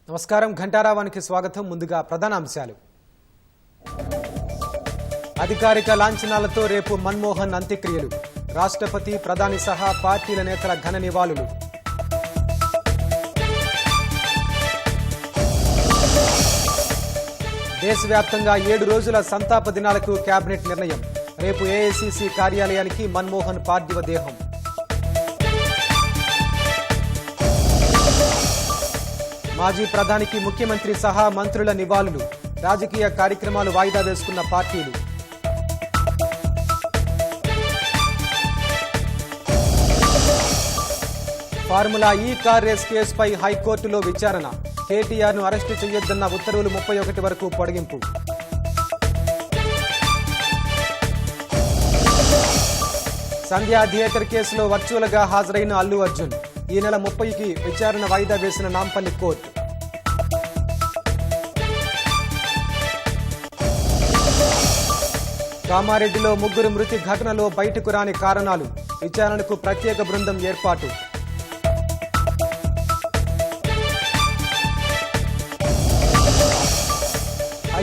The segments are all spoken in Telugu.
నమస్కారం ఘంటారావానికి స్వాగతం. ముందుగా ప్రధాన అంశాలు. అధికారిక లాంఛనాలతో రేపు మన్మోహన్ అంత్యక్రియలు. రాష్ట్రపతి, ప్రధాని సహా పార్టీల నేతల ఘన నివాళులు. దేశవ్యాప్తంగా 7 రోజుల సంతాప దినాలకు కేబినెట్ నిర్ణయం. రేపు ఏఐసీసీ కార్యాలయానికి మన్మోహన్ పార్థివ దేహం. మాజీ ప్రధానికి ముఖ్యమంత్రి సహా మంత్రుల నివాళులు. రాజకీయ కార్యక్రమాలు వాయిదా వేసుకున్న పార్టీలు. ఫార్ములా ఈ కార్ రేస్ కేసుపై హైకోర్టులో విచారణ. కేటీఆర్ను అరెస్టు చేయొద్దన్న ఉత్తర్వులు 31 వరకు పొడిగింపు. సంధ్యా థియేటర్ కేసులో వర్చువల్గా హాజరైన అల్లు అర్జున్. ఈ నెల 30కి విచారణ వాయిదా వేసిన నాంపల్లి కోర్టు. కామారెడ్డిలో 3 మృతి ఘటనలో బయటకు రాని కారణాలు. విచారణకు ప్రత్యేక బృందం ఏర్పాటు.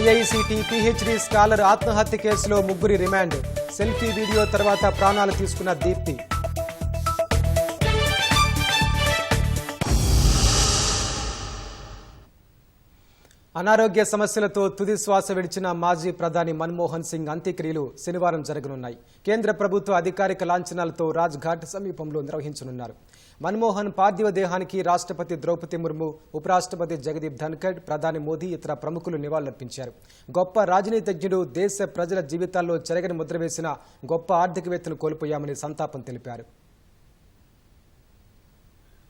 ఐఐసిటి పిహెచ్డి స్కాలర్ ఆత్మహత్య కేసులో 3 రిమాండ్. సెల్ఫీ వీడియో తర్వాత ప్రాణాలు తీసుకున్న దీప్తి. అనారోగ్య సమస్యలతో తుది శ్వాస విడిచిన మాజీ ప్రధాని మన్మోహన్ సింగ్ అంత్యక్రియలు శనివారం జరగనున్నాయి. కేంద్ర ప్రభుత్వ అధికారిక లాంఛనాలతో రాజ్ ఘాట్ సమీపంలో నిర్వహించనున్నారు. మన్మోహన్ పార్థివ దేహానికి రాష్ట్రపతి ద్రౌపది ముర్ము, ఉపరాష్ట్రపతి జగదీప్ ధన్కడ్, ప్రధాని మోదీ ఇతర ప్రముఖులు నివాళులర్పించారు. గొప్ప రాజనీతిజ్ఞుడు, దేశ ప్రజల జీవితాల్లో చెరగని ముద్ర వేసిన గొప్ప ఆర్థికవేత్తను కోల్పోయామని సంతాపం తెలిపారు.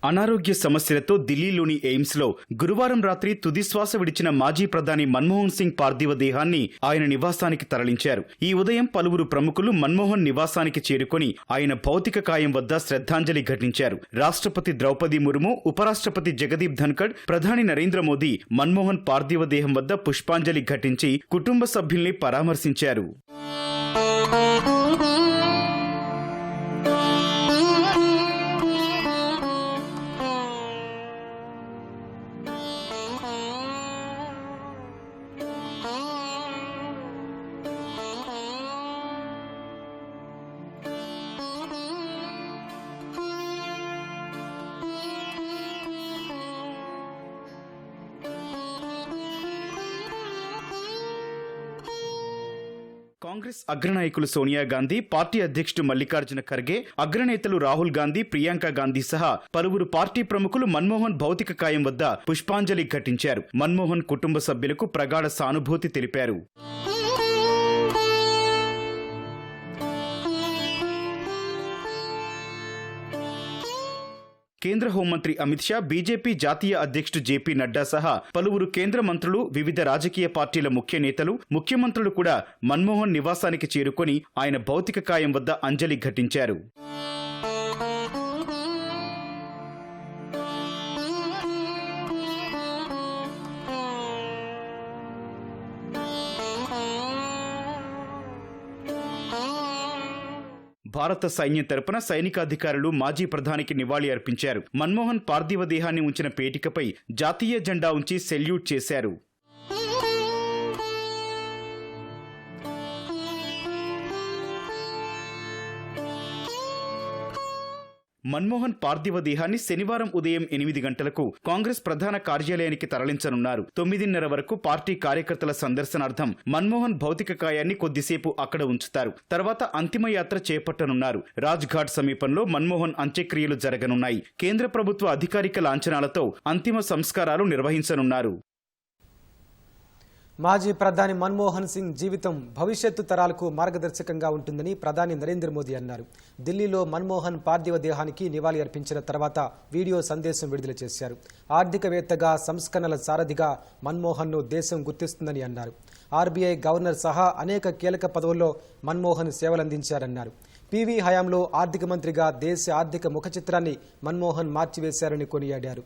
అనారోగ్య సమస్యలతో ఢిల్లీలోని ఎయిమ్స్ లో గురువారం రాత్రి తుదిశ్వాస విడిచిన మాజీ ప్రధాని మన్మోహన్ సింగ్ పార్థివ దేహాన్ని ఆయన నివాసానికి తరలించారు. ఈ ఉదయం పలువురు ప్రముఖులు మన్మోహన్ నివాసానికి చేరుకుని ఆయన భౌతిక కాయం వద్ద శ్రద్ధాంజలి ఘటించారు. రాష్ట్రపతి ద్రౌపది ముర్ము, ఉపరాష్ట్రపతి జగదీప్ ధన్కడ్, ప్రధాని నరేంద్ర మోదీ మన్మోహన్ పార్థివ దేహం వద్ద పుష్పాంజలి ఘటించి కుటుంబ సభ్యుల్ని పరామర్శించారు. కాంగ్రెస్ అగ్రనాయకులు సోనియా గాంధీ, పార్టీ అధ్యక్షుడు మల్లికార్జున ఖర్గే, అగ్రనేతలు రాహుల్ గాంధీ, ప్రియాంక గాంధీ సహా పలువురు పార్టీ ప్రముఖులు మన్మోహన్ భౌతిక కాయం వద్ద పుష్పాంజలి ఘటించారు. మన్మోహన్ కుటుంబ సభ్యులకు ప్రగాఢ సానుభూతి తెలిపారు. కేంద్ర హోంమంత్రి అమిత్ షా, బీజేపీ జాతీయ అధ్యక్షుడు జేపీ నడ్డా సహా పలువురు కేంద్ర మంత్రులు, వివిధ రాజకీయ పార్టీల ముఖ్య నేతలు, ముఖ్యమంత్రులు కూడా మన్మోహన్ నివాసానికి చేరుకొని ఆయన భౌతిక కాయం వద్ద అంజలి ఘటించారు. భారత సైన్యం తరపున సైనికాధికారులు మాజీ ప్రధానికి నివాళి అర్పించారు. మన్మోహన్ పార్థివ దేహాన్ని ఉంచిన పేటికపై జాతీయ జెండా ఉంచి సెల్యూట్ చేశారు. మన్మోహన్ పార్థివ దేహాన్ని శనివారం ఉదయం 8 గంటలకు కాంగ్రెస్ ప్రధాన కార్యాలయానికి తరలించనున్నారు. 9:30 వరకు పార్టీ కార్యకర్తల సందర్శనార్థం మన్మోహన్ భౌతిక కాయాన్ని కొద్దిసేపు అక్కడ ఉంచుతారు. తర్వాత అంతిమయాత్ర చేపట్టనున్నారు. రాజ్ ఘాట్ సమీపంలో మన్మోహన్ అంత్యక్రియలు జరగనున్నాయి. కేంద్ర ప్రభుత్వ అధికారిక లాంఛనాలతో అంతిమ సంస్కారాలు నిర్వహించనున్నారు. మాజీ ప్రధాని మన్మోహన్ సింగ్ జీవితం భవిష్యత్తు తరాలకు మార్గదర్శకంగా ఉంటుందని ప్రధాని నరేంద్ర మోదీ అన్నారు. ఢిల్లీలో మన్మోహన్ పార్థివ దేహానికి నివాళి అర్పించిన తర్వాత వీడియో సందేశం విడుదల చేశారు. ఆర్థికవేత్తగా, సంస్కరణల సారథిగా మన్మోహన్ను దేశం గుర్తిస్తుందని అన్నారు. ఆర్బీఐ గవర్నర్ సహా అనేక కీలక పదవుల్లో మన్మోహన్ సేవలందించారన్నారు. పీవీ హయాంలో ఆర్థిక మంత్రిగా దేశ ఆర్థిక ముఖచిత్రాన్ని మన్మోహన్ మార్చివేశారని కొనియాడారు.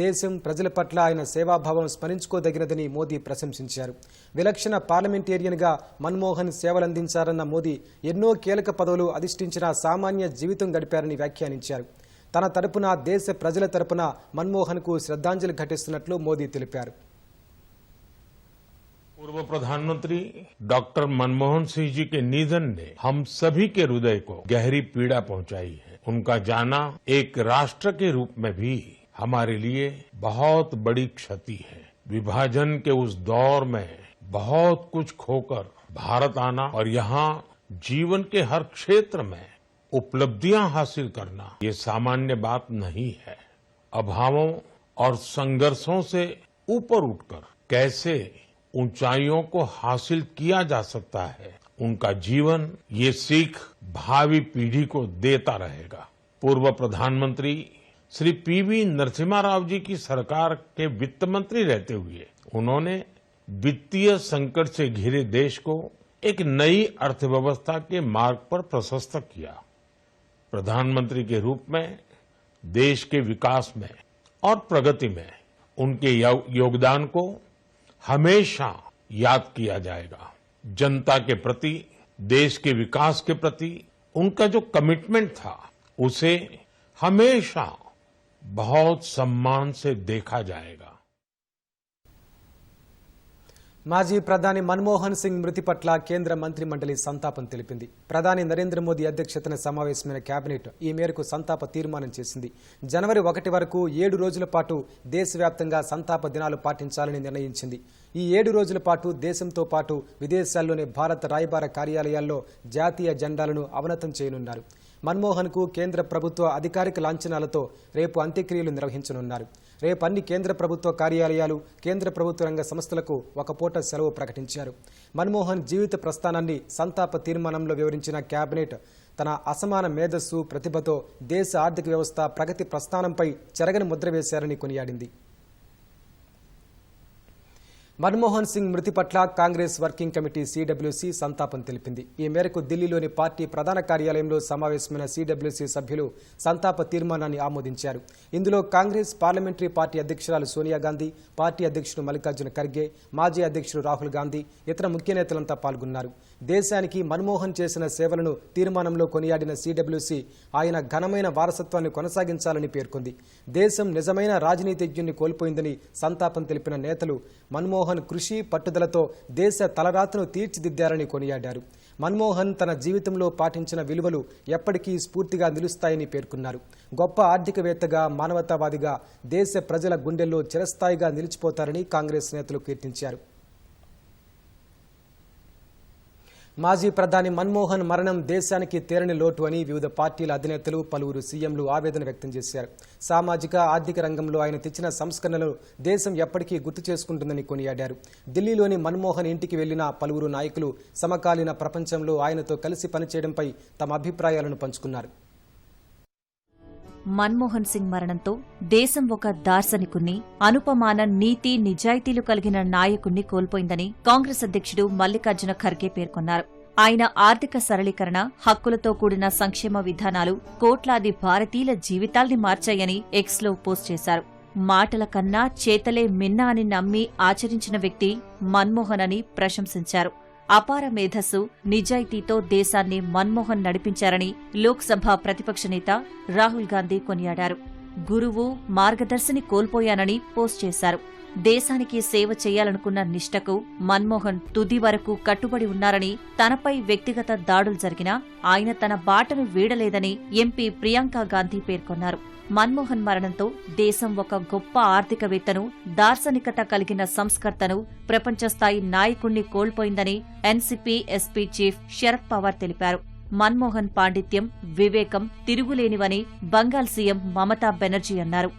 దేశం, ప్రజల పట్ల ఆయన సేవాభావం స్మరించుకోదగినదని మోదీ ప్రశంసించారు. విలక్షణ పార్లమెంటేరియన్గా మన్మోహన్ సేవలందించారన్న మోదీ ఎన్నో కీలక పదవులు అధిష్ఠించిన సామాన్య జీవితం గడిపారని వ్యాఖ్యానించారు. తన తరపున దేశ ప్రజల తరపున మన్మోహన్కు శ్రద్ధాంజలి ఘటిస్తున్నట్లు మోదీ తెలిపారు. पूर्व प्रधानमंत्री डॉक्टर मनमोहन सिंह जी के निधन ने हम सभी के हृदय को गहरी पीड़ा पहुंचाई है. उनका जाना एक राष्ट्र के रूप में भी हमारे लिए बहुत बड़ी क्षति है. विभाजन के उस दौर में बहुत कुछ खोकर भारत आना और यहाँ जीवन के हर क्षेत्र में उपलब्धियां हासिल करना ये सामान्य बात नहीं है. अभावों और संघर्षों से ऊपर उठकर कैसे ऊंचाइयों को हासिल किया जा सकता है, उनका जीवन ये सीख भावी पीढ़ी को देता रहेगा. पूर्व प्रधानमंत्री श्री पीवी नरसिम्हा राव जी की सरकार के वित्त मंत्री रहते हुए उन्होंने वित्तीय संकट से घिरे देश को एक नई अर्थव्यवस्था के मार्ग पर प्रशस्त किया. प्रधानमंत्री के रूप में देश के विकास में और प्रगति में उनके योगदान को हमेशा याद किया जाएगा. जनता के प्रति, देश के विकास के प्रति उनका जो कमिटमेंट था उसे हमेशा बहुत सम्मान से देखा जाएगा. మాజీ ప్రధాని మన్మోహన్ సింగ్ మృతి పట్ల కేంద్ర మంత్రి మండలి సంతాపం తెలిపింది. ప్రధాని నరేంద్ర మోదీ అధ్యక్షతన సమావేశమైన కేబినెట్ ఈ మేరకు సంతాప తీర్మానం చేసింది. జనవరి 1 వరకు 7 రోజుల పాటు దేశవ్యాప్తంగా సంతాప దినాలు పాటించాలని నిర్ణయించింది. ఈ 7 రోజుల పాటు దేశంతో పాటు విదేశాల్లోని భారత రాయబార కార్యాలయాల్లో జాతీయ జెండాలను అవనతం చేయనున్నారు. మన్మోహన్కు కేంద్ర ప్రభుత్వ అధికారిక లాంఛనాలతో రేపు అంత్యక్రియలు నిర్వహించనున్నారు. రేపు అన్ని కేంద్ర ప్రభుత్వ కార్యాలయాలు, కేంద్ర ప్రభుత్వ రంగ సంస్థలకు ఒక పూట సెలవు ప్రకటించారు. మన్మోహన్ జీవిత ప్రస్థానాన్ని సంతాప తీర్మానంలో వివరించిన కేబినెట్ తన అసమాన మేధస్సు, ప్రతిభతో దేశ ఆర్థిక వ్యవస్థ ప్రగతి ప్రస్థానంపై చెరగని ముద్ర వేశారని కొనియాడింది. మన్మోహన్ సింగ్ మృతి పట్ల కాంగ్రెస్ వర్కింగ్ కమిటీ సిడబ్ల్యూసీ సంతాపం తెలిపింది. ఈ మేరకు ఢిల్లీలోని పార్టీ ప్రధాన కార్యాలయంలో సమావేశమైన సిడబ్ల్యూసీ సభ్యులు సంతాప తీర్మానాన్ని ఆమోదించారు. ఇందులో కాంగ్రెస్ పార్లమెంటరీ పార్టీ అధ్యక్షురాలు సోనియా గాంధీ, పార్టీ అధ్యక్షుడు మల్లికార్జున ఖర్గే, మాజీ అధ్యక్షుడు రాహుల్ గాంధీ, ఇతర ముఖ్య నేతలంతా పాల్గొన్నారు. దేశానికి మన్మోహన్ చేసిన సేవలను తీర్మానంలో కొనియాడిన సిడబ్ల్యూసీ ఆయన ఘనమైన వారసత్వాన్ని కొనసాగించాలని పేర్కొంది. దేశం నిజమైన రాజనీతిజ్ఞుని కోల్పోయిందని సంతాపం తెలిపిన నేతలు మన్మోహన్ కృషి, పట్టుదలతో దేశ తలరాతను తీర్చిదిద్దారని కొనియాడారు. మన్మోహన్ తన జీవితంలో పాటించిన విలువలు ఎప్పటికీ స్ఫూర్తిగా నిలుస్తాయని పేర్కొన్నారు. గొప్ప ఆర్థికవేత్తగా, మానవతావాదిగా దేశ ప్రజల గుండెల్లో చిరస్థాయిగా నిలిచిపోతారని కాంగ్రెస్ నేతలు కీర్తించారు. మాజీ ప్రధాని మన్మోహన్ మరణం దేశానికి తీరని లోటు అని వివిధ పార్టీల అధినేతలు, పలువురు సీఎంలు ఆవేదన వ్యక్తం చేశారు. సామాజిక, ఆర్థిక రంగంలో ఆయన తెచ్చిన సంస్కరణలు దేశం ఎప్పటికీ గుర్తు చేసుకుంటుందని కొనియాడారు. ఢిల్లీలోని మన్మోహన్ ఇంటికి వెళ్లిన పలువురు నాయకులు సమకాలీన ప్రపంచంలో ఆయనతో కలిసి పనిచేయడంపై తమ అభిప్రాయాలను పంచుకున్నారు. మన్మోహన్ సింగ్ మరణంతో దేశం ఒక దార్శనికుణ్ణి, అనుపమాన నీతి, నిజాయితీలు కలిగిన నాయకుణ్ణి కోల్పోయిందని కాంగ్రెస్ అధ్యక్షుడు మల్లికార్జున ఖర్గే పేర్కొన్నారు. ఆయన ఆర్థిక సరళీకరణ, హక్కులతో కూడిన సంక్షేమ విధానాలు కోట్లాది భారతీయుల జీవితాల్ని మార్చాయని ఎక్స్లో పోస్ట్ చేశారు. మాటల కన్నా చేతలే మిన్న అని నమ్మి ఆచరించిన వ్యక్తి మన్మోహన్ అని ప్రశంసించారు. అపార మేధస్సు, నిజాయితీతో దేశాన్ని మన్మోహన్ నడిపించారని లోక్సభ ప్రతిపక్ష నేత రాహుల్ గాంధీ కొనియాడారు. గురువు, మార్గదర్శిని కోల్పోయానని పోస్ట్ చేశారు. దేశానికి సేవ చేయాలనుకున్న నిష్టకు మన్మోహన్ తుది వరకు కట్టుబడి ఉన్నారని, తనపై వ్యక్తిగత దాడులు జరిగినా ఆయన తన బాటను వీడలేదని ఎంపీ ప్రియాంక గాంధీ పేర్కొన్నారు. మన్మోహన్ మరణంతో దేశం ఒక గొప్ప ఆర్థికవేత్తను, దార్శనికత కలిగిన సంస్కర్తను, ప్రపంచస్థాయి నాయకుణ్ణి కోల్పోయిందని NCP SP chief Sharad Pawar తెలిపారు. మన్మోహన్ పాండిత్యం, వివేకం తిరుగులేనివని బంగాల్ సీఎం మమతా బెనర్జీ అన్నారు.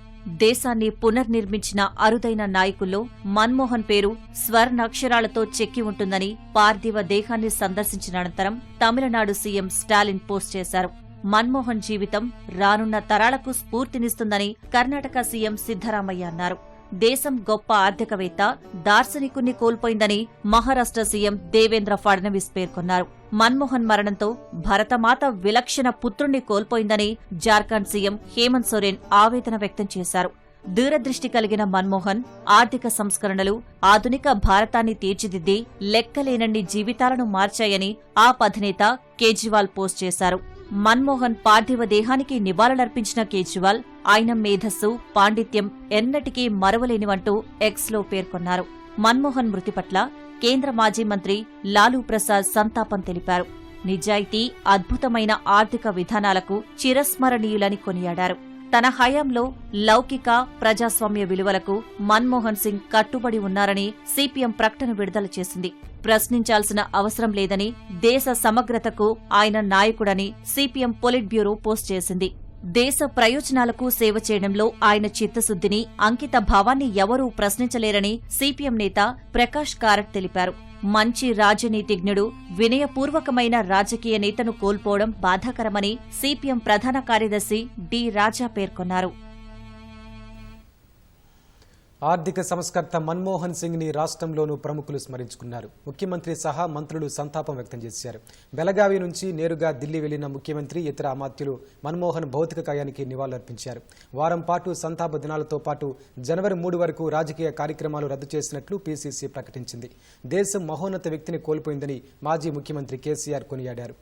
దేశాన్ని పునర్నిర్మించిన అరుదైన నాయకుల్లో మన్మోహన్ పేరు స్వర్ణాక్షరాలతో చెక్కి ఉంటుందని పార్థివ దేహాన్ని సందర్శించిన అనంతరం తమిళనాడు సీఎం స్టాలిన్ పోస్ట్ చేశారు. మన్మోహన్ జీవితం రానున్న తరాలకు స్ఫూర్తినిస్తుందని కర్ణాటక సీఎం సిద్ధరామయ్య అన్నారు. దేశం గొప్ప ఆర్థికవేత్త, దార్శనికుణ్ణి కోల్పోయిందని మహారాష్ట్ర సీఎం దేవేంద్ర ఫడ్నవీస్ పేర్కొన్నారు. మన్మోహన్ మరణంతో భరతమాత విలక్షణ పుత్రుణ్ణి కోల్పోయిందని జార్ఖండ్ సీఎం హేమంత్ సోరెన్ ఆవేదన వ్యక్తం చేశారు. దూరదృష్టి కలిగిన మన్మోహన్ ఆర్థిక సంస్కరణలు ఆధునిక భారతాన్ని తీర్చిదిద్ది లెక్కలేనన్ని జీవితాలను మార్చాయని ఆప్ అధినేత కేజ్రీవాల్ పోస్ట్ చేశారు. మన్మోహన్ పార్థివ దేహానికి నివాళులర్పించిన కేజ్రీవాల్ ఆయన మేధస్సు, పాండిత్యం ఎన్నటికీ మరువలేనివంటూ ఎక్స్లో పేర్కొన్నారు. మన్మోహన్ మృతి పట్ల కేంద్ర మాజీ మంత్రి లాలూ ప్రసాద్ సంతాపం తెలిపారు. నిజాయితీ, అద్భుతమైన ఆర్థిక విధానాలకు చిరస్మరణీయులని కొనియాడారు. తన హయాంలో లౌకిక, ప్రజాస్వామ్య విలువలకు మన్మోహన్ సింగ్ కట్టుబడి ఉన్నారని సిపిఎం ప్రకటన విడుదల చేసింది. ప్రశ్నించాల్సిన అవసరం లేదని, దేశ సమగ్రతకు ఆయన నాయకుడని సిపిఎం పొలిట్ బ్యూరో పోస్ట్ చేసింది. దేశ ప్రయోజనాలకు సేవ చేయడంలో ఆయన చిత్తశుద్ధిని, అంకిత భావాన్ని ఎవరూ ప్రశ్నించలేరని సిపిఎం నేత ప్రకాష్ కారట్ తెలిపారు. మంచి రాజనీతిజ్ఞుడు, వినయపూర్వకమైన రాజకీయ నేతను కోల్పోవడం బాధాకరమని సిపిఎం ప్రధాన కార్యదర్శి డి రాజా పేర్కొన్నారు. ఆర్థిక సంస్కర్త మన్మోహన్ సింగ్ ని రాష్ట్రంలోనూ ప్రముఖులు స్మరించుకున్నారు. ముఖ్యమంత్రి సహా మంత్రులు సంతాపం వ్యక్తం చేశారు. బెళగావి నుంచి నేరుగా ఢిల్లీ వెళ్లిన ముఖ్యమంత్రి, ఇతర అమాత్యులు మన్మోహన్ భౌతిక కాయానికి నివాళులర్పించారు. వారం పాటు సంతాప దినాలతో పాటు జనవరి 3 వరకు రాజకీయ కార్యక్రమాలు రద్దు చేసినట్లు పీసీసీ ప్రకటించింది. దేశం మహోన్నత వ్యక్తిని కోల్పోయిందని మాజీ ముఖ్యమంత్రి కేసీఆర్ కొనియాడారు.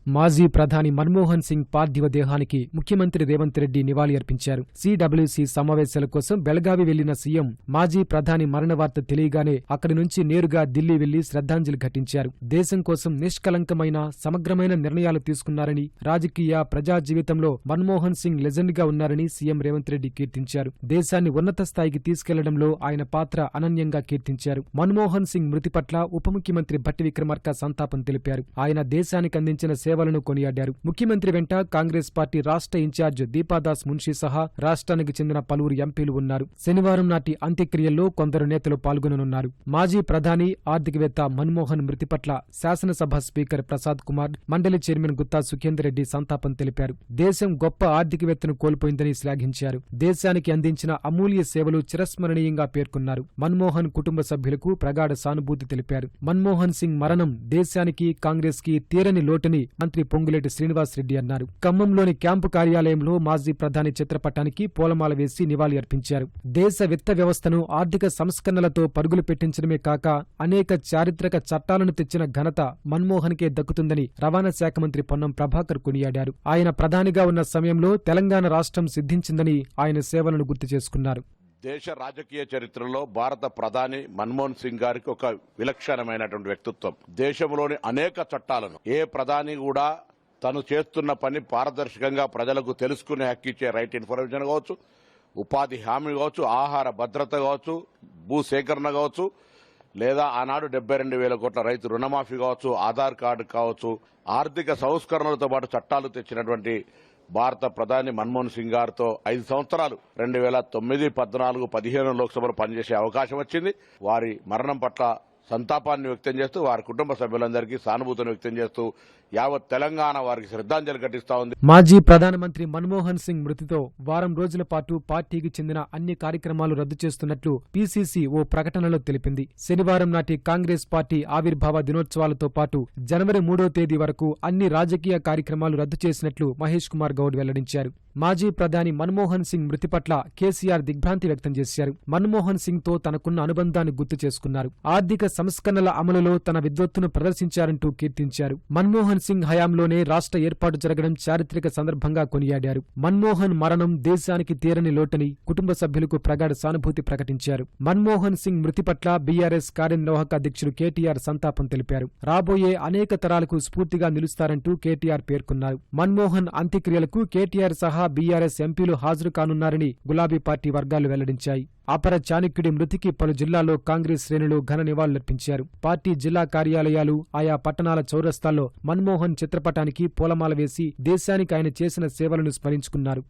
మాజీ ప్రధాని మన్మోహన్ సింగ్ పార్థివ దేహానికి ముఖ్యమంత్రి రేవంత్ రెడ్డి నివాళి అర్పించారు. సిడబ్ల్యూసీ సమావేశాల కోసం బెళగావి వెళ్లిన సీఎం మాజీ ప్రధాని మరణ వార్త తెలియగానే అక్కడి నుంచి నేరుగా ఢిల్లీ వెళ్లి శ్రద్ధాంజలి ఘటించారు. దేశం కోసం నిష్కలంకమైన, సమగ్రమైన నిర్ణయాలు తీసుకున్నారని, రాజకీయ, ప్రజా జీవితంలో మన్మోహన్ సింగ్ లెజెండ్ గా ఉన్నారని సీఎం రేవంత్ రెడ్డి కీర్తించారు. దేశాన్ని ఉన్నత స్థాయికి తీసుకెళ్లడంలో ఆయన పాత్ర అనన్యంగా కీర్తించారు. మన్మోహన్ సింగ్ మృతి పట్ల ఉప ముఖ్యమంత్రి భట్టి విక్రమార్క సంతాపం తెలిపారు. ఆయన దేశానికి అందించిన సేవలను కొనియాడారు. ముఖ్యమంత్రి వెంట కాంగ్రెస్ పార్టీ రాష్ట్ర ఇన్ఛార్జ్ దీపాదాస్ మున్షీ సహా రాష్ట్రానికి చెందిన పలువురు ఎంపీలు ఉన్నారు. శనివారం నాటి అంత్యక్రియల్లో కొందరు నేతలు పాల్గొననున్నారు. మాజీ ప్రధాని, ఆర్థికవేత్త మన్మోహన్ మృతి పట్ల శాసనసభ స్పీకర్ ప్రసాద్ కుమార్, మండలి చైర్మన్ గుత్తా సుఖేందర్ రెడ్డి సంతాపం తెలిపారు. దేశం గొప్ప ఆర్థికవేత్తను కోల్పోయిందని శ్లాఘించారు. దేశానికి అందించిన అమూల్య సేవలు చిరస్మరణీయంగా పేర్కొన్నారు. మన్మోహన్ కుటుంబ సభ్యులకు ప్రగాఢ సానుభూతి తెలిపారు. మన్మోహన్ సింగ్ మరణం దేశానికి, కాంగ్రెస్ కి తీరని లోటుని మంత్రి పొంగులేటి శ్రీనివాసరెడ్డి అన్నారు. ఖమ్మంలోని క్యాంపు కార్యాలయంలో మాజీ ప్రధాని చిత్రపటానికి పూలమాల వేసి నివాళి అర్పించారు. దేశ విత్త వ్యవస్థను ఆర్థిక సంస్కరణలతో పరుగులు పెట్టించడమే కాక అనేక చారిత్రక చట్టాలను తెచ్చిన ఘనత మన్మోహన్కే దక్కుతుందని రవాణా శాఖ మంత్రి పొన్నం ప్రభాకర్ కొనియాడారు. ఆయన ప్రధానిగా ఉన్న సమయంలో తెలంగాణ రాష్ట్రం సిద్ధించిందని ఆయన సేవలను గుర్తు చేసుకున్నారు. దేశ రాజకీయ చరిత్రలో భారత ప్రధాని మన్మోహన్ సింగ్ గారికి ఒక విలక్షణమైనటువంటి వ్యక్తిత్వం. దేశంలోని అనేక చట్టాలను ఏ ప్రధాని కూడా తను చేస్తున్న పని పారదర్శకంగా ప్రజలకు తెలుసుకునే హక్కు ఇచ్చే రైట్ ఇన్ఫర్మేషన్ కావచ్చు, ఉపాధి హామీ కావచ్చు, ఆహార భద్రత కావచ్చు, భూ సేకరణ కావచ్చు, లేదా ఆనాడు 72,000 కోట్ల రైతు రుణమాఫీ కావచ్చు, ఆధార్ కార్డు కావచ్చు, ఆర్థిక సంస్కరణలతో పాటు చట్టాలు తెచ్చినటువంటి భారత ప్రధాని మన్మోహన్ సింగ్ గారితో 5 సంవత్సరాలు 2009, 14, 15 లోక్సభలో పనిచేసే అవకాశం వచ్చింది. వారి మరణం పట్ల సంతాపాన్ని వ్యక్తం చేస్తూ, వారి కుటుంబ సభ్యులందరికీ సానుభూతిని వ్యక్తం చేస్తూ యావత్ తెలంగాణ వారికి శ్రద్ధాంజలి ఘటిస్తా ఉంది. మాజీ ప్రధానమంత్రి మన్మోహన్ సింగ్ మృతితో వారం రోజుల పాటు పార్టీకి చెందిన అన్ని కార్యక్రమాలు రద్దు చేస్తున్నట్లు పీసీసీ ఓ ప్రకటనలో తెలిపింది. శనివారం నాటి కాంగ్రెస్ పార్టీ ఆవిర్భావ దినోత్సవాలతో పాటు జనవరి 3వ తేదీ వరకు అన్ని రాజకీయ కార్యక్రమాలు రద్దు చేసినట్లు మహేష్ కుమార్ గౌడ్ వెల్లడించారు. మాజీ ప్రధాని మన్మోహన్ సింగ్ మృతి పట్ల కేసీఆర్ దిగ్భ్రాంతి వ్యక్తం చేశారు. మన్మోహన్ సింగ్ తో తనకున్న అనుబంధాన్ని గుర్తు చేసుకున్నారు. ఆర్థిక సంస్కరణల అమలులో తన విద్వత్తును ప్రదర్శించారంటూ కీర్తించారు. మన్మోహన్ సింగ్ హయాంలోనే రాష్ట్ర ఏర్పాటు జరగడం చారిత్రక సందర్భంగా కొనియాడారు. మన్మోహన్ మరణం దేశానికి తీరని లోటని కుటుంబ సభ్యులకు ప్రగాఢ సానుభూతి ప్రకటించారు. మన్మోహన్ సింగ్ మృతి పట్ల బీఆర్ఎస్ కార్యనిర్వాహక అధ్యక్షుడు కేటీఆర్ సంతాపం తెలిపారు. రాబోయే అనేక తరాలకు స్ఫూర్తిగా నిలుస్తారంటూ కేటీఆర్ పేర్కొన్నారు. మన్మోహన్ అంత్యక్రియలకు కేటీఆర్ సహా బీఆర్ఎస్ ఎంపీలు హాజరు కానున్నారని గులాబీ పార్టీ వర్గాలు వెల్లడించాయి. అపర చాణక్యుడి మృతికి పలు జిల్లాల్లో కాంగ్రెస్ శ్రేణులు ఘన నివాళులర్పించారు. పార్టీ జిల్లా కార్యాలయాలు, ఆయా పట్టణాల చౌరస్తాల్లో మన్మోహన్ చిత్రపటానికి పూలమాల వేసి దేశానికి ఆయన చేసిన సేవలను స్మరించుకున్నారు.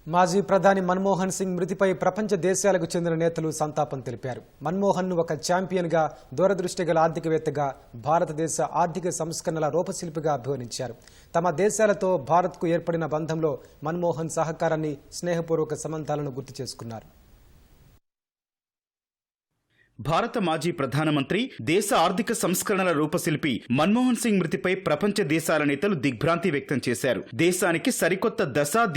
మాజీ ప్రధాని మన్మోహన్ సింగ్ మృతిపై ప్రపంచ దేశాలకు చెందిన నేతలు సంతాపం తెలిపారు. మన్మోహన్ ఒక ఛాంపియన్గా, దూరదృష్టి గల ఆర్థికవేత్తగా, భారతదేశ ఆర్థిక సంస్కరణల రూపశిల్పిగా అభివర్ణించారు. తమ దేశాలతో భారత్కు ఏర్పడిన బంధంలో మన్మోహన్ సహకారాన్ని, స్నేహపూర్వక సంబంధాలను గుర్తు చేసుకున్నారు. భారత మాజీ ప్రధానమంత్రి, దేశ ఆర్థిక సంస్కరణల రూపశిల్పి మన్మోహన్ సింగ్ మృతిపై ప్రపంచ దేశాల నేతలు దిగ్భ్రాంతి వ్యక్తం చేశారు. దేశానికి సరికొత్త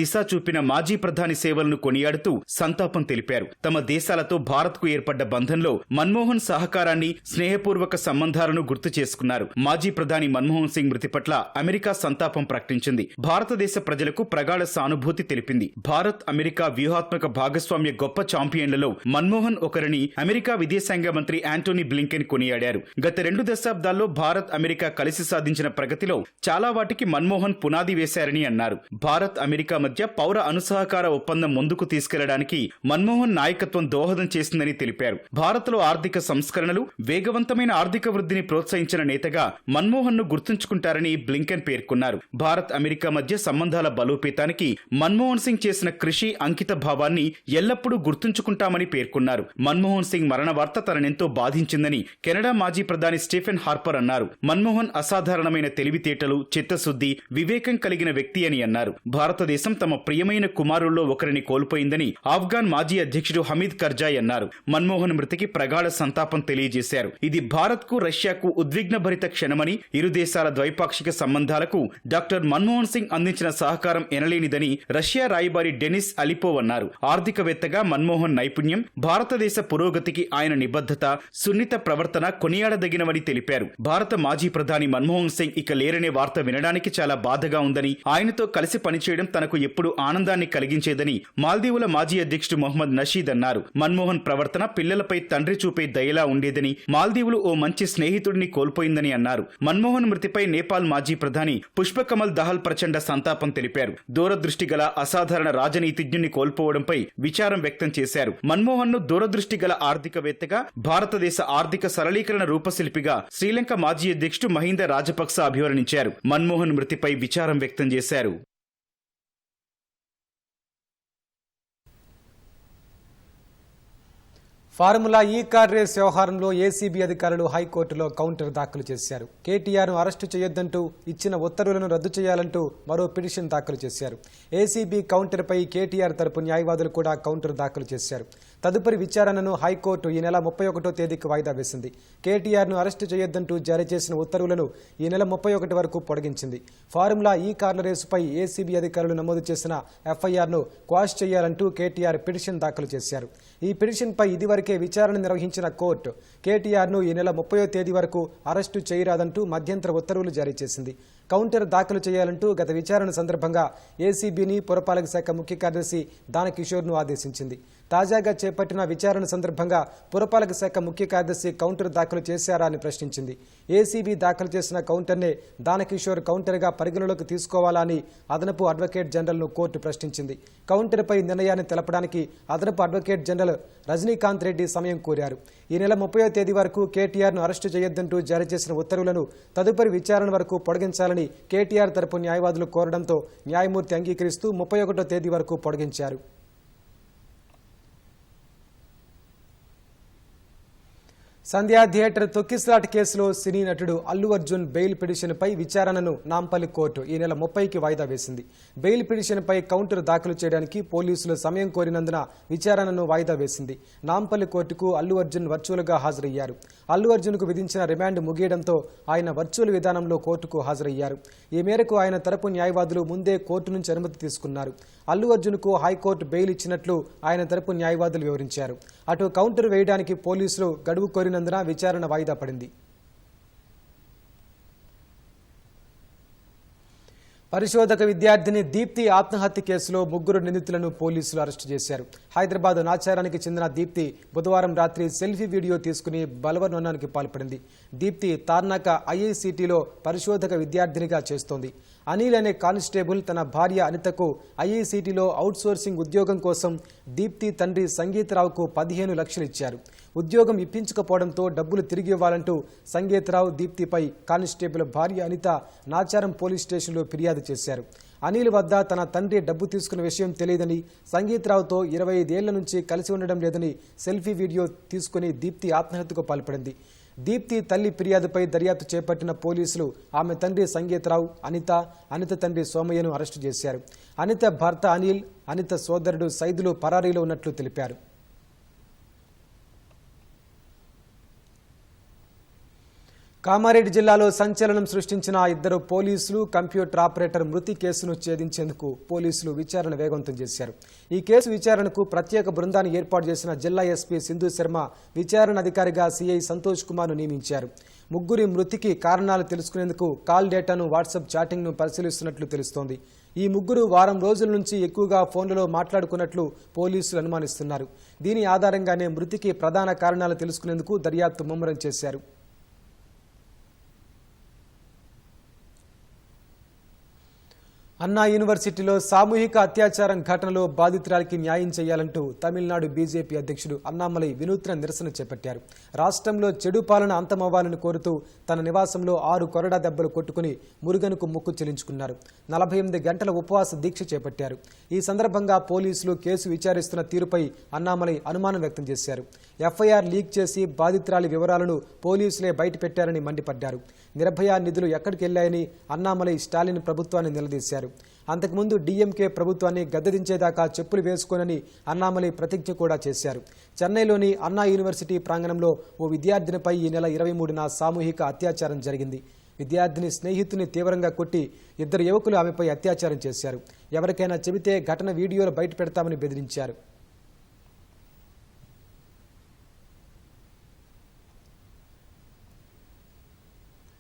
దిశ చూపిన మాజీ ప్రధాని సేవలను కొనియాడుతూ సంతాపం తెలిపారు. తమ దేశాలతో భారత్కు ఏర్పడ్డ బంధంలో మన్మోహన్ సహకారాన్ని, స్నేహపూర్వక సంబంధాలను గుర్తు చేసుకున్నారు. మాజీ ప్రధాని మన్మోహన్ సింగ్ మృతి పట్ల అమెరికా సంతాపం ప్రకటించింది. భారతదేశ ప్రజలకు ప్రగాఢ సానుభూతి తెలిపింది. భారత్ అమెరికా వ్యూహాత్మక భాగస్వామ్య గొప్ప ఛాంపియన్లలో మన్మోహన్ ఒకరని అమెరికా విదేశాంగ మంత్రి యాంటోనీ బ్లింకెన్ కొనియాడారు. గత 2 దశాబ్దాల్లో భారత్ అమెరికా కలిసి సాధించిన ప్రగతిలో చాలా వాటికి మన్మోహన్ పునాది వేశారని అన్నారు. భారత్ అమెరికా మధ్య పౌర అనుసహకార ఒప్పందం ముందుకు తీసుకెళ్లడానికి మన్మోహన్ నాయకత్వం దోహదం చేసిందని తెలిపారు. భారత్లో ఆర్థిక సంస్కరణలు, వేగవంతమైన ఆర్థిక వృద్ధిని ప్రోత్సహించిన నేతగా మన్మోహన్ ను గుర్తుంచుకుంటారని బ్లింకెన్ పేర్కొన్నారు. భారత్ అమెరికా మధ్య సంబంధాల బలోపేతానికి మన్మోహన్ సింగ్ చేసిన కృషి, అంకిత భావాన్ని ఎల్లప్పుడూ గుర్తుంచుకుంటామని పేర్కొన్నారు. మన్మోహన్ సింగ్ మరణ వార్త తననెంతో బాధించిందని కెనడా మాజీ ప్రధాని స్టీఫెన్ హార్పర్ అన్నారు. మన్మోహన్ అసాధారణమైన తెలివితేటలు, చిత్తశుద్ధి, వివేకం కలిగిన వ్యక్తి అని అన్నారు. భారతదేశం తమ ప్రియమైన కుమారుల్లో ఒకరిని కోల్పోయిందని ఆఫ్ఘాన్ మాజీ అధ్యక్షుడు హమీద్ కర్జాయ్ అన్నారు. మన్మోహన్ మృతికి ప్రగాఢ సంతాపం తెలియజేశారు. ఇది భారత్కు, రష్యాకు ఉద్విగ్నభరిత క్షణమని, ఇరు దేశాల ద్వైపాక్షిక సంబంధాలకు డాక్టర్ మన్మోహన్ సింగ్ అందించిన సహకారం ఎనలేనిదని రష్యా రాయబారి డెనిస్ అలిపోవ్ అన్నారు. ఆర్థికవేత్తగా మన్మోహన్ నైపుణ్యం, భారతదేశ పురోగతికి ఆయన నిబద్ధత, సున్నిత ప్రవర్తన కొనియాడదగినవని తెలిపారు. భారత మాజీ ప్రధాని మన్మోహన్ సింగ్ ఇక లేరనే వార్త వినడానికి చాలా బాధగా ఉందని, ఆయనతో కలిసి పనిచేయడం తనకు ఎప్పుడు ఆనందాన్ని కలిగించేదని మాల్దీవుల మాజీ అధ్యక్షుడు మొహమ్మద్ నషీద్ అన్నారు. మన్మోహన్ ప్రవర్తన పిల్లలపై తండ్రి చూపే దయలా ఉండేదని, మాల్దీవులు ఓ మంచి స్నేహితుడిని కోల్పోయిందని అన్నారు. మన్మోహన్ మృతిపై నేపాల్ మాజీ ప్రధాని పుష్పకమల్ దహల్ ప్రచండ సంతాపం తెలిపారు. దూరదృష్టి గల అసాధారణ రాజనీతిజ్ఞుని కోల్పోవడంపై విచారం వ్యక్తం చేశారు. మన్మోహన్ ను దూరదృష్టి గల ఆర్థికవేత్తగా, భారతదేశ ఆర్థిక సరళీకరణ రూపశిల్పిగా శ్రీలంక మాజీ అధ్యక్షుడు మహింద రాజపక్స అభివర్ణించారు. మన్మోహన్ మృతిపై విచారం వ్యక్తం చేశారు. ఫార్ములా ఈ కార్ రేస్ వ్యవహారంలో ఏసీబీ అధికారులు హైకోర్టులో కౌంటర్ దాఖలు చేశారు. కేటీఆర్ను అరెస్టు చేయొద్దంటూ ఇచ్చిన ఉత్తర్వులను రద్దు చేయాలంటూ మరో పిటిషన్ దాఖలు చేశారు. ఏసీబీ కౌంటర్పై కేటీఆర్ తరపు న్యాయవాదులు కూడా కౌంటర్ దాఖలు చేశారు. తదుపరి విచారణను హైకోర్టు ఈ నెల 31వ తేదీకి వాయిదా వేసింది. కేటీఆర్ను అరెస్టు చేయొద్దంటూ జారీ చేసిన ఉత్తర్వులను ఈ నెల 31 వరకు పొడిగించింది. ఫార్ములా ఈ కార్ల రేసుపై ఏసీబీ అధికారులు నమోదు చేసిన ఎఫ్ఐఆర్ను క్వాష్ చేయాలంటూ కేటీఆర్ పిటిషన్ దాఖలు చేశారు. ఈ పిటిషన్పై ఇదివరకే విచారణ నిర్వహించిన కోర్టు కేటీఆర్ను ఈ నెల 30వ తేదీ వరకు అరెస్టు చేయరాదంటూ మధ్యంతర ఉత్తర్వులు జారీ చేసింది. కౌంటర్ దాఖలు చేయాలంటూ గత విచారణ సందర్భంగా ఏసీబీని పురపాలక శాఖ ముఖ్య కార్యదర్శి దానకిషోర్ను ఆదేశించింది. తాజాగా చేపట్టిన విచారణ సందర్భంగా పురపాలక శాఖ ముఖ్య కార్యదర్శి కౌంటర్ దాఖలు చేశారా అని ప్రశ్నించింది. ఏసీబీ దాఖలు చేసిన కౌంటర్నే దానకిషోర్ కౌంటర్గా పరిగణలోకి తీసుకోవాలా అని అదనపు అడ్వకేట్ జనరల్ను కోర్టు ప్రశ్నించింది. కౌంటర్పై నిర్ణయాన్ని తెలపడానికి అదనపు అడ్వకేట్ జనరల్ రజనీకాంత్ రెడ్డి సమయం కోరారు. ఈ నెల 30వ తేదీ వరకు కేటీఆర్ను అరెస్టు చేయొద్దంటూ జారీ చేసిన ఉత్తర్వులను తదుపరి విచారణ వరకు పొడిగించాలని కేటీఆర్ తరపు న్యాయవాదులు కోరడంతో న్యాయమూర్తి అంగీకరిస్తూ 31వ తేదీ వరకు పొడిగించారు. సంధ్యా థియేటర్ తొక్కిసలాట కేసులో సినీ నటుడు అల్లు అర్జున్ బెయిల్ పిటిషన్పై విచారణను నాంపల్లి కోర్టు ఈ నెల 30కి వాయిదా వేసింది. బెయిల్ పిటిషన్పై కౌంటర్ దాఖలు చేయడానికి పోలీసులు సమయం కోరినందున విచారణను వాయిదా వేసింది. నాంపల్లి కోర్టుకు అల్లు అర్జున్ వర్చువల్గా హాజరయ్యారు. అల్లు అర్జున్కు విధించిన రిమాండ్ ముగియడంతో ఆయన వర్చువల్ విధానంలో కోర్టుకు హాజరయ్యారు. ఈ మేరకు ఆయన తరపు న్యాయవాదులు ముందే కోర్టు నుంచి అనుమతి తీసుకున్నారు. అల్లు అర్జున్కు హైకోర్టు బెయిల్ ఇచ్చినట్లు ఆయన తరపు న్యాయవాదులు వివరించారు. అటు కౌంటర్ వేయడానికి పోలీసులు గడువు కోరినందున విచారణ వాయిదా పడింది. పరిశోధక విద్యార్థిని దీప్తి ఆత్మహత్య కేసులో 3 నిందితులను పోలీసులు అరెస్టు చేశారు. హైదరాబాద్ నాచారానికి చెందిన దీప్తి బుధవారం రాత్రి సెల్ఫీ వీడియో తీసుకుని బలవన్మరణానికి పాల్పడింది. దీప్తి తార్నాక ఐఐసిటిలో పరిశోధక విద్యార్థినిగా చేస్తోంది. అనిల్ అనే కానిస్టేబుల్ తన భార్య అనితకు ఐఐసిటిలో అవుట్సోర్సింగ్ ఉద్యోగం కోసం దీప్తి తండ్రి సంగీతరావుకు 15 లక్షలు ఇచ్చారు. ఉద్యోగం ఇప్పించకపోవడంతో డబ్బులు తిరిగి ఇవ్వాలంటూ సంగీతరావు దీప్తిపై కానిస్టేబుల్ భార్య అనిత నాచారం పోలీస్ స్టేషన్లో ఫిర్యాదు చేశారు. అనిల్ వద్ద తన తండ్రి డబ్బు తీసుకున్న విషయం తెలియదని, సంగీతరావుతో 25 ఏళ్ల నుంచి కలిసి ఉండడం లేదని సెల్ఫీ వీడియో తీసుకుని దీప్తి ఆత్మహత్యకు పాల్పడింది. దీప్తి తల్లి ఫిర్యాదుపై దర్యాప్తు చేపట్టిన పోలీసులు ఆమె తండ్రి సంగీతరావు, అనిత తండ్రి సోమయ్యను అరెస్టు చేశారు. అనిత భర్త అనిల్, అనిత సోదరుడు సైదులు పరారీలో ఉన్నట్లు తెలిపారు. కామారెడ్డి జిల్లాలో సంచలనం సృష్టించిన ఇద్దరు పోలీసులు కంప్యూటర్ ఆపరేటర్ మృతి కేసును ఛేదించేందుకు పోలీసులు విచారణ వేగవంతం చేశారు. ఈ కేసు విచారణకు ప్రత్యేక బృందాన్ని ఏర్పాటు చేసిన జిల్లా ఎస్పీ సింధు శర్మ విచారణ అధికారిగా సిఐ సంతోష్ కుమార్ను నియమించారు. ముగ్గురి మృతికి కారణాలు తెలుసుకునేందుకు కాల్ డేటాను, వాట్సాప్ చాటింగ్ను పరిశీలిస్తున్నట్లు తెలుస్తోంది. ఈ ముగ్గురు వారం రోజుల నుంచి ఎక్కువగా ఫోన్లలో మాట్లాడుకున్నట్లు పోలీసులు అనుమానిస్తున్నారు. దీని ఆధారంగానే మృతికి ప్రధాన కారణాలు తెలుసుకునేందుకు దర్యాప్తు ముమ్మరం చేశారు. అన్నా యూనివర్సిటీలో సామూహిక అత్యాచారం ఘటనలో బాధితురాలికి న్యాయం చేయాలంటూ తమిళనాడు బీజేపీ అధ్యక్షుడు అన్నామలై వినూత్న నిరసన చేపట్టారు. రాష్ట్రంలో చెడు పాలన అంతమవ్వాలని కోరుతూ తన నివాసంలో 6 కొరడా దెబ్బలు కొట్టుకుని మురుగన్కు ముక్కు చెల్లించుకున్నారు. 48 గంటల ఉపవాస దీక్ష చేపట్టారు. ఈ సందర్భంగా పోలీసులు కేసు విచారిస్తున్న తీరుపై అన్నామలై అనుమానం వ్యక్తం చేశారు. ఎఫ్ఐఆర్ లీక్ చేసి బాధితురాలి వివరాలను పోలీసులే బయటపెట్టారని మండిపడ్డారు. నిర్భయ నిధులు ఎక్కడికెళ్లాయని అన్నామలై స్టాలిన్ ప్రభుత్వాన్ని నిలదీశారు. అంతకుముందు డీఎంకే ప్రభుత్వాన్ని గద్దెదించేదాకా చెప్పులు వేసుకోనని అన్నామలై ప్రతిజ్ఞ కూడా చేశారు. చెన్నైలోని అన్నా యూనివర్సిటీ ప్రాంగణంలో ఓ విద్యార్థినిపై ఈ నెల 23న సామూహిక అత్యాచారం జరిగింది. విద్యార్థిని స్నేహితుని తీవ్రంగా కొట్టి 2 యువకులు ఆమెపై అత్యాచారం చేశారు. ఎవరికైనా చెబితే ఘటన వీడియోలు బయట పెడతామని బెదిరించారు.